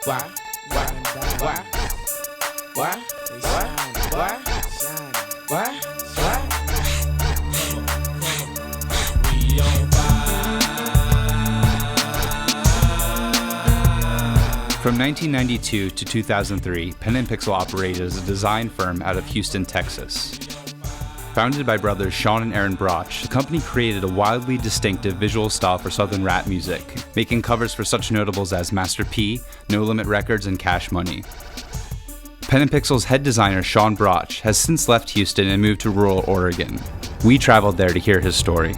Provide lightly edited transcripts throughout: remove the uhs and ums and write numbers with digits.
Why? Why? Why? Why? Why? From 1992 to 2003, Pen and Pixel operated as a design firm out of Houston, Texas. Founded by brothers Sean and Aaron Broch, the company created a wildly distinctive visual style for Southern rap music, making covers for such notables as Master P, No Limit Records, and Cash Money. Pen and Pixel's head designer Sean Broch has since left Houston and moved to rural Oregon. We traveled there to hear his story.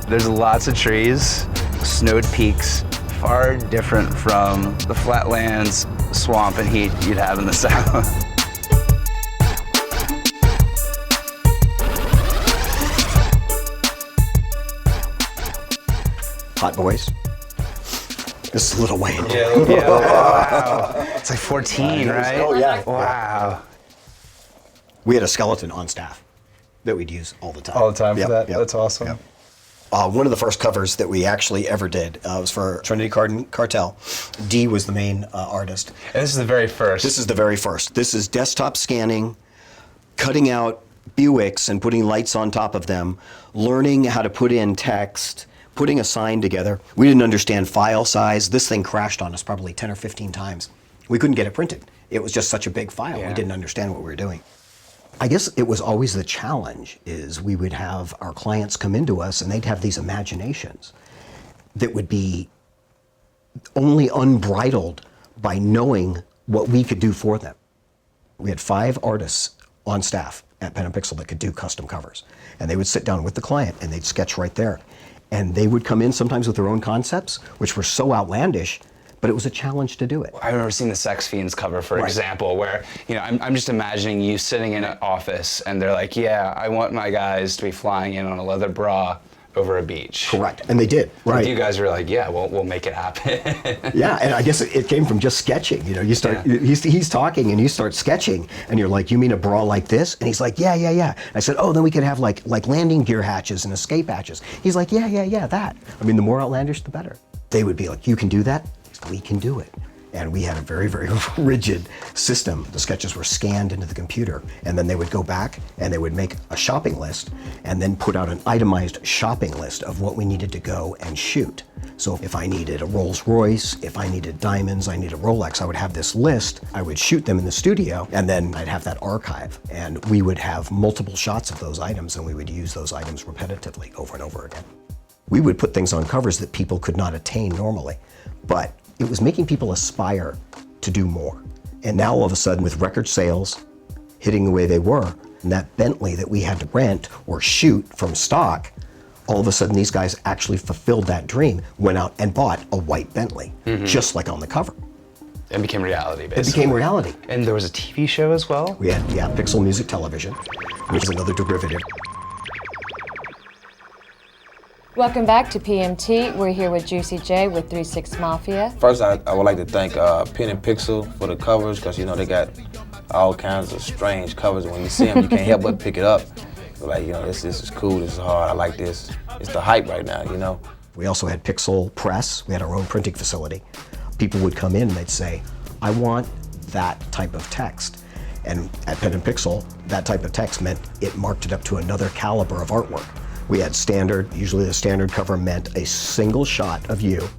There's lots of trees, snowed peaks, far different from the flatlands, swamp, and heat you'd have in the south. Hot boys. This is Lil Wayne. Yeah, wow. It's like 14, right? Oh, yeah. Wow. We had a skeleton on staff that we'd use all the time. All the time Yep, for that? yep, That's awesome. yep. One of the first covers that we actually ever did was for Trinity Cartel. D was the main artist. And this is the very first. This is the very first. This is desktop scanning, cutting out Buicks and putting lights on top of them, learning how to put in text, putting a sign together. We didn't understand file size. This thing crashed on us probably 10 or 15 times. We couldn't get it printed. It was just such a big file. Yeah. We didn't understand what we were doing. I guess it was always the challenge is we would have our clients come into us and they'd have these imaginations that would be only unbridled by knowing what we could do for them. We had 5 artists on staff at Pen and Pixel that could do custom covers. And they would sit down with the client and they'd sketch right there. And they would come in sometimes with their own concepts, which were so outlandish, but it was a challenge to do it. I remember seeing the Sex Fiends cover, for Right. example, where, you know, I'm just imagining you sitting in an office and they're like, yeah, I want my guys to be flying in on a leather bra over a beach. Correct, and they did, right. You guys were like, yeah, we'll make it happen. Yeah, and I guess it came from just sketching. You know, you start, he's talking and you start sketching and you're like, you mean a bra like this? And he's like, yeah. I said, oh, then we could have like landing gear hatches and escape hatches. He's like, yeah, that. I mean, the more outlandish, the better. They would be like, you can do that? We can do it. And we had a very, very rigid system. The sketches were scanned into the computer, and then they would go back and they would make a shopping list and then put out an itemized shopping list of what we needed to go and shoot. So if I needed a Rolls Royce, if I needed diamonds, I needed a Rolex, I would have this list. I would shoot them in the studio, and then I'd have that archive. And we would have multiple shots of those items, and we would use those items repetitively over and over again. We would put things on covers that people could not attain normally, but it was making people aspire to do more. And now all of a sudden, with record sales hitting the way they were, and that Bentley that we had to rent or shoot from stock, all of a sudden these guys actually fulfilled that dream, went out and bought a white Bentley, just like on the cover. It became reality, basically. It became reality. And there was a TV show as well? We had, Pixel Music Television, which is another derivative. Welcome back to PMT. We're here with Juicy J with 3-6 Mafia. First, I would like to thank Pen and Pixel for the covers, because you know they got all kinds of strange covers. And when you see them, you can't help but pick it up. Like, you know, this is cool, this is hard, I like this. It's the hype right now, you know. We also had Pixel Press. We had our own printing facility. People would come in and they'd say, I want that type of text. And at Pen and Pixel, that type of text meant it marked it up to another caliber of artwork. We had standard, usually the standard cover meant a single shot of you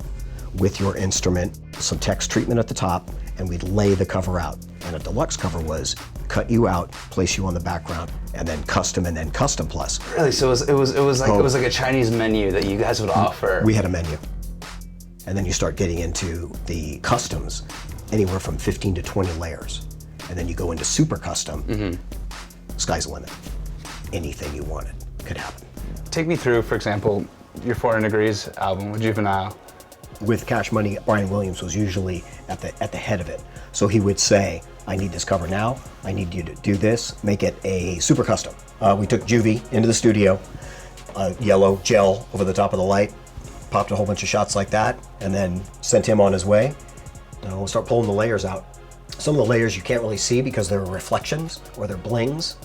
with your instrument, some text treatment at the top, and we'd lay the cover out. And a deluxe cover was cut you out, place you on the background, and then custom plus. Really? So it was like a Chinese menu that you guys would offer. We had a menu. And then you start getting into the customs, anywhere from 15 to 20 layers. And then you go into super custom, sky's the limit. Anything you wanted could happen. Take me through, for example, your 400 Degrees album with Juvenile. With Cash Money, Brian Williams was usually at the head of it. So he would say, I need this cover now, I need you to do this, make it a super custom. We took Juvie into the studio, yellow gel over the top of the light, popped a whole bunch of shots like that, and then sent him on his way. And we'll start pulling the layers out. Some of the layers you can't really see because they're reflections or they're blings.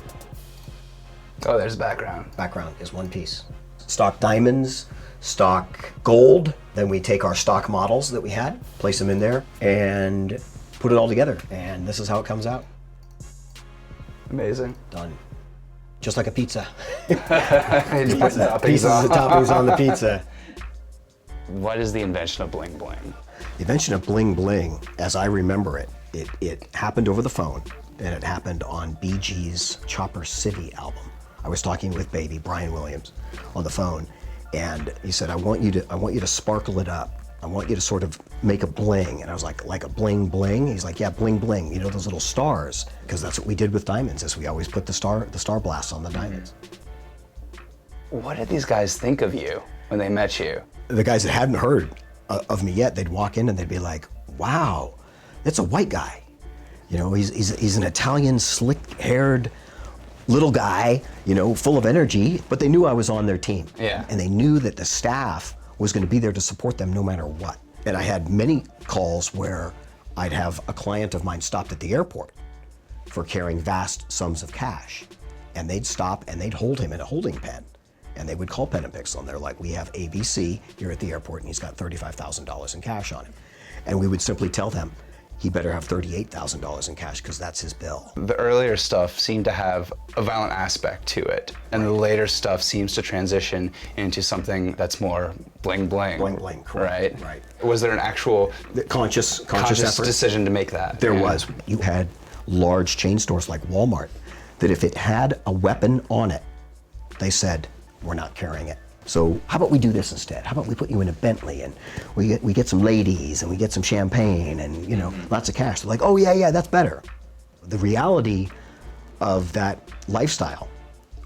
Oh, there's background. Background is one piece. Stock diamonds, stock gold. Then we take our stock models that we had, place them in there, and put it all together. And this is how it comes out. Amazing. Done. Just like a pizza. Just put the toppings Pieces on. of toppings on the pizza. What is the invention of bling bling? The invention of bling bling, as I remember it, it happened over the phone, and it happened on Bee Gees' Chopper City album. I was talking with baby Brian Williams on the phone, and he said, I want you to sparkle it up. I want you to sort of make a bling. And I was like a bling bling? He's like, yeah, bling bling. You know, those little stars, because that's what we did with diamonds, is we always put the star blasts on the diamonds. What did these guys think of you when they met you? The guys that hadn't heard of me yet, they'd walk in and they'd be like, wow, it's a white guy. You know, he's an Italian, slick-haired little guy, you know, full of energy, but they knew I was on their team. Yeah. And they knew that the staff was going to be there to support them no matter what. And I had many calls where I'd have a client of mine stopped at the airport for carrying vast sums of cash. And they'd stop and they'd hold him in a holding pen. And they would call Pen and Pixel, and they're like, we have ABC here at the airport, and he's got $35,000 in cash on him. And we would simply tell them, he better have $38,000 in cash, because that's his bill. The earlier stuff seemed to have a violent aspect to it, and the later stuff seems to transition into something that's more bling bling. Bling bling, correct. Right? Right. Was there an actual The conscious effort? decision to make that? There Yeah. was. You had large chain stores like Walmart that if it had a weapon on it, they said, we're not carrying it. So how about we do this instead? How about we put you in a Bentley and we get some ladies and we get some champagne and, you know, lots of cash. They're like, oh yeah, that's better. The reality of that lifestyle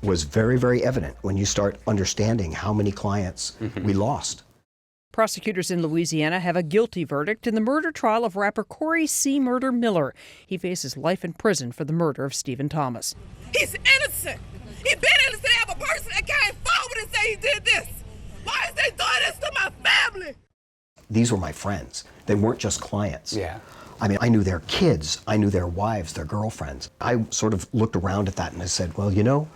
was very, very evident when you start understanding how many clients we lost. Prosecutors in Louisiana have a guilty verdict in the murder trial of rapper Corey C. Murder Miller. He faces life in prison for the murder of Stephen Thomas. He's innocent. He's been innocent to have a person that came forward and say he did this. Why is they doing this to my family? These were my friends. They weren't just clients. Yeah. I mean, I knew their kids, I knew their wives, their girlfriends. I sort of looked around at that and I said, well, you know,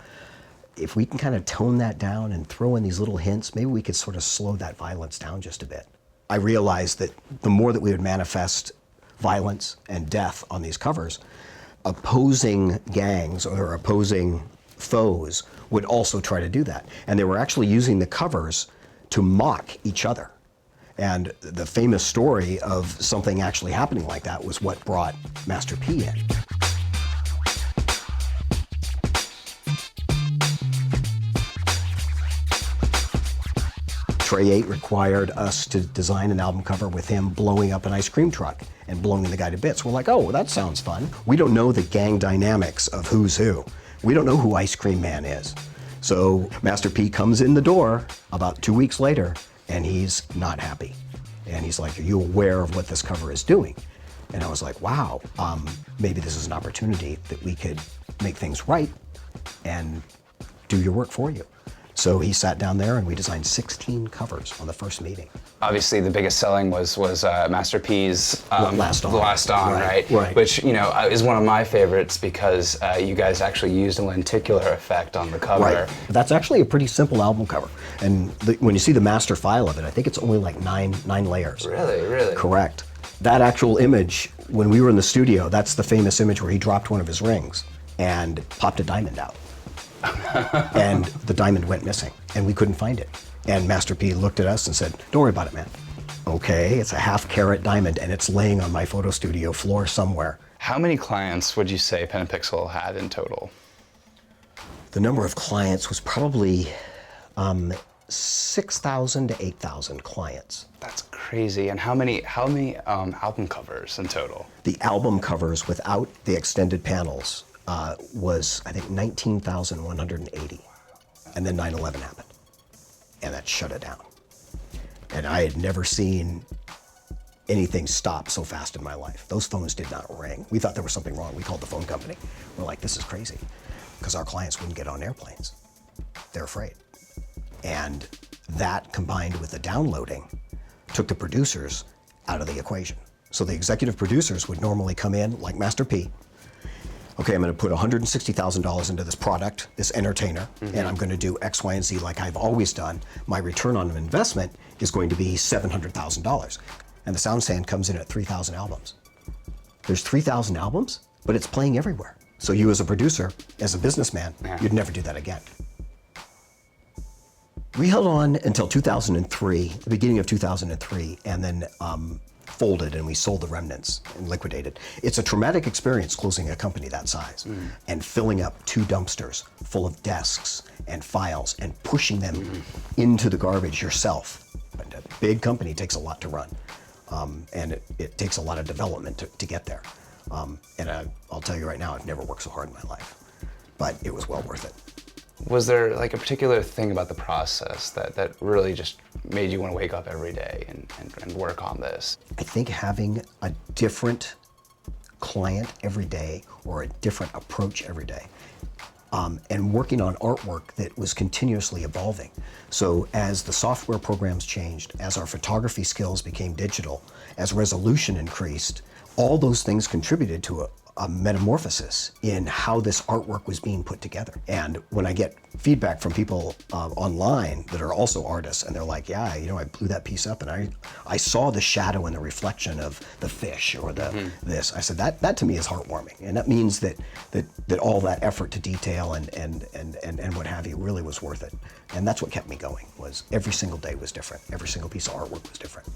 if we can kind of tone that down and throw in these little hints, maybe we could sort of slow that violence down just a bit. I realized that the more that we would manifest violence and death on these covers, opposing gangs or opposing foes would also try to do that. And they were actually using the covers to mock each other. And the famous story of something actually happening like that was what brought Master P in. Trey 8 required us to design an album cover with him blowing up an ice cream truck and blowing the guy to bits. We're like, oh, well, that sounds fun. We don't know the gang dynamics of who's who. We don't know who Ice Cream Man is. So Master P comes in the door about 2 weeks later, and he's not happy. And he's like, are you aware of what this cover is doing? And I was like, wow, maybe this is an opportunity that we could make things right and do your work for you. So he sat down there and we designed 16 covers on the first meeting. Obviously, the biggest selling was Master P's Last On. Last On, right? Right. Which, you know, is one of my favorites because you guys actually used a lenticular effect on the cover. Right. That's actually a pretty simple album cover. And when you see the master file of it, I think it's only like nine layers. Really? Correct. That actual image, when we were in the studio, that's the famous image where he dropped one of his rings and popped a diamond out. And the diamond went missing, and we couldn't find it. And Master P looked at us and said, don't worry about it, man. Okay, it's a half-carat diamond, and it's laying on my photo studio floor somewhere. How many clients would you say Pen and Pixel had in total? The number of clients was probably 6,000 to 8,000 clients. That's crazy. And how many album covers in total? The album covers without the extended panels was, I think, 19,180. And then 9/11 happened. And that shut it down. And I had never seen anything stop so fast in my life. Those phones did not ring. We thought there was something wrong. We called the phone company. We're like, this is crazy. Because our clients wouldn't get on airplanes. They're afraid. And that combined with the downloading took the producers out of the equation. So the executive producers would normally come in, like Master P. okay, I'm going to put $160,000 into this product, this entertainer, and I'm going to do X, Y, and Z like I've always done. My return on investment is going to be $700,000. And the sound stand comes in at 3,000 albums. There's 3,000 albums, but it's playing everywhere. So you as a producer, as a businessman, you'd never do that again. We held on until 2003, the beginning of 2003, and then folded and we sold the remnants and liquidated. It's a traumatic experience closing a company that size and filling up 2 dumpsters full of desks and files and pushing them into the garbage yourself. But a big company takes a lot to run, and it takes a lot of development to get there. I'll tell you right now, I've never worked so hard in my life, but it was well worth it. Was there like a particular thing about the process that really just made you want to wake up every day and work on this? I think having a different client every day or a different approach every day, and working on artwork that was continuously evolving. So as the software programs changed, as our photography skills became digital, as resolution increased, all those things contributed to a metamorphosis in how this artwork was being put together. And when I get feedback from people online that are also artists, and they're like, yeah, you know, I blew that piece up and I saw the shadow and the reflection of the fish or the this. I said, that to me is heartwarming. And that means that all that effort to detail and what have you really was worth it. And that's what kept me going, was every single day was different. Every single piece of artwork was different.